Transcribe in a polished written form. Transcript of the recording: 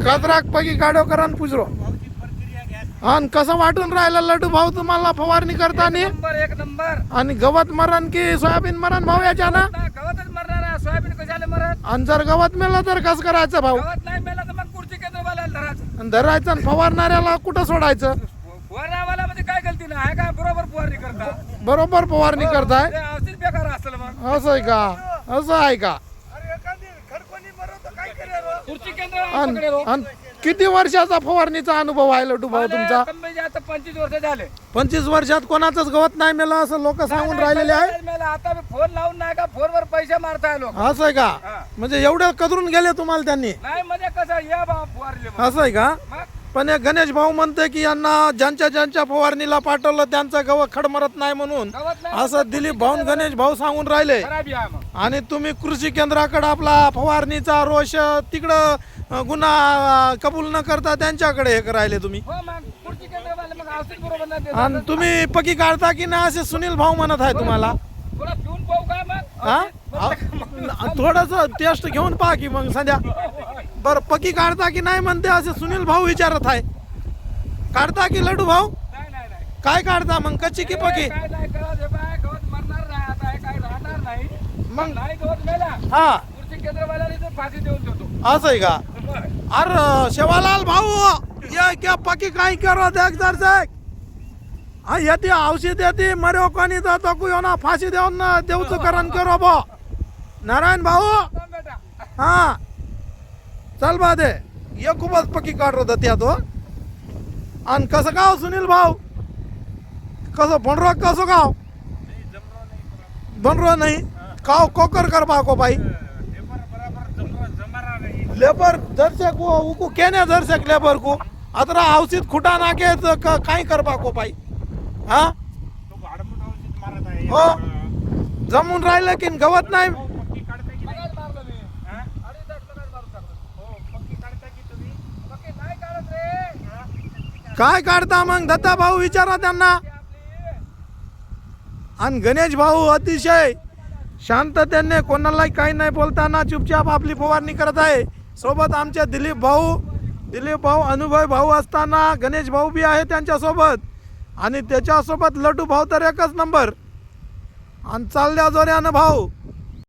कचराक पगी काढो करा पुजरो आणि कसं वाटून राहिलं लड्डू भाऊ तुम्हाला फवारणी करताना एक नंबर आणि गवत मरण की सोयाबीन मरण भाऊ याच्या ना गवतच मरणार आहे, सोयाबीन कशाला मरत? आणि जर गवत मेलं तर कसं करायचं भाऊ गवत नाही मेला तर मग खुर्ची केंद्रवाल्याला धरायचं. आणि धरायचं आणि फवारणाऱ्याला कुठं सोडायचं फवारण्यावाला मध्ये काय गलती नाही आहे का? बरोबर फवारणी करता, बरोबर फवारणी करताय ते औषध बेकार असेल मग. असं आहे का? असं आहे का? खुर्ची केंद्रवाला पकडेल हो. आणि किती वर्षाचा फवारणीचा अनुभव आहे लड्डू भाऊ तुमचा? कंपनीचे आता 25 वर्ष झाले. 25 वर्षात कोणाचंच गवत नाही मेलं असं लोक सांगून राहिलेले आहे. मला आता मी फोन लावून नाही का फोनवर पैसे मारताय लोक. असं आहे का? म्हणजे एवढे कदरून गेले तुम्हाला त्यांनी? नाही म्हणजे कसं या बा फवारले मग. असं आहे का? मग पण एक गणेश भाऊ म्हणते की यांना ज्यांच्या फवारणीला पाठवलं त्यांचं गवत खडमरत नाही म्हणून गवत नाही असं दिलीप भाऊ गणेश भाऊ सांगून राहिले. खराबी आहे मग. आणि तुम्ही कृषी केंद्राकडे आपला फवारणीचा रोष तिकडं गुन्हा कबूल न करता त्यांच्याकडे हे करायले तुम्ही. हो मग खुर्ची केंद्रवाले मग औषध बरोबर नाही देत. आणि तुम्ही पकी काढता की नाही असे सुनील भाऊ म्हणत आहे तुम्हाला. थोडा पिऊन पाहू काय मग? हा थोडस टेस्ट घेऊन पहा की मग सध्या. बर पकी काढता की नाही म्हणते असे सुनील भाऊ विचारत आहे. काढता की लड्डू भाऊ? नाही नाही नाही. काय काढता मग कच्ची की पकी? काय नाही करत हे बाय, गवत मरणार नाही आता, हे काय राहणार नाही. मग नाही गवत मेला हा खुर्ची केंद्रवाल्याने तर फाशी देऊन देतो. असं आहे का? अरे शेवालाल भाऊ ये क्या पकी काय करो देख जर देख हा येते औषध येते मरो कोणी जातो को ना फाशी देऊन देऊचं करण करो बो नारायण भाऊ. थांब बेटा. हा चल बा दे ये खूपच पकी काढत त्या तो. आणि कसं गाव सुनील भाऊ कसं बनरो कसं गाव बनरो नाही काव कोकर कर बाको बाई लेबर दर्शक वो उकू केने दर्शक लेबर को अतरा औषध खुटा नाके काही कर बाको बाई. हा हो जमून राहिलं की गवत नाही. मगाच मारलं मी. अडीच तास मगाच मारून टाकलं. पक्की नाही काढत रे. काय काढता मग दत्ता भाऊ विचारा त्यांना. आणि गणेश भाऊ अतिशय शांततेने कोणालाही काही नाही बोलताना चुपचाप आपली फवारणी करत आहे. सोबत आमचे दिलीप भाऊ अनुभव भाऊ असताना गणेश भाऊ बी आहे त्यांच्यासोबत. आणि त्याच्यासोबत लड्डू भाऊ तर एकच नंबर. आणि चालल्या जोऱ्यानं भाऊ